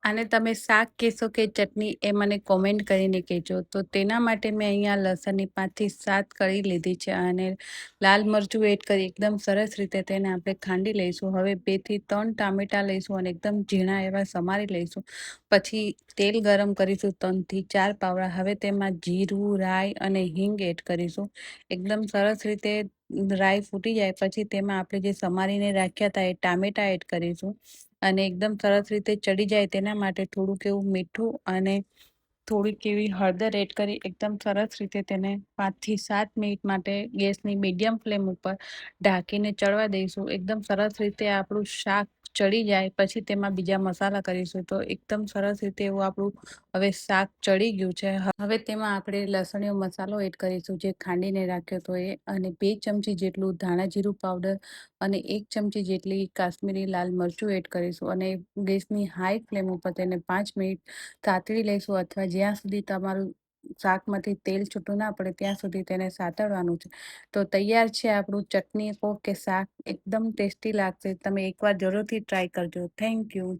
આને તમે શાક કહેશો કે ચટણી એ મને કોમેન્ટ કરીને કહેજો. તો તેના માટે મેં અહીંયા લસણની 5 થી 7 કળી લીધી છે અને લાલ મરચું એડ કરી એકદમ સરસ રીતે તેને આપણે ખાંડી લઈશું. હવે 2 થી 3 ટામેટા લઈશું અને એકદમ ઝીણા એવા સમારી લઈશું. પછી તેલ ગરમ કરીશું 3 થી 4 પાવડા. હવે તેમાં જીરું, રાઈ અને હિંગ એડ કરીશું. એકદમ સરસ રીતે રાઈ ફૂટી જાય પછી તેમાં આપણે જે સમારીને રાખ્યા હતા એ ટામેટા એડ કરીશું અને એકદમ સરસ રીતે ચડી જાય તેના માટે થોડુંક એવું મીઠું અને થોડીક એવી હળદર એડ કરી એકદમ સરસ રીતે તેને 5 થી 7 મિનિટ માટે ગેસની મીડિયમ ફ્લેમ ઉપર ઢાંકીને ચડવા દઈશું. એકદમ સરસ રીતે આપણું શાક ચડી જાય પછી તેમાં બીજા મસાલા કરીશું. તો એકદમ સરસ રીતે એવું આપણું હવે શાક ચડી ગયું છે. હવે તેમાં આપણે લસણીયો મસાલો એડ કરીશું જે ખાંડીને રાખ્યો હતો એ, અને 2 ચમચી જેટલું ધાણા જીરું પાવડર અને 1 ચમચી જેટલી કાશ્મીરી લાલ મરચું એડ કરીશું અને ગેસની હાઈ ફ્લેમ ઉપર તેને 5 મિનિટ સાતળી લઈશું અથવા જ્યાં સુધી તમારું શાકમાંથી તેલ છૂટું ના પડે ત્યાં સુધી તેને સાતળવાનું છે. તો તૈયાર છે આપણું ચટણી કહો કે શાક, એકદમ ટેસ્ટી લાગશે. તમે એકવાર જરૂરથી ટ્રાય કરજો. Thank you.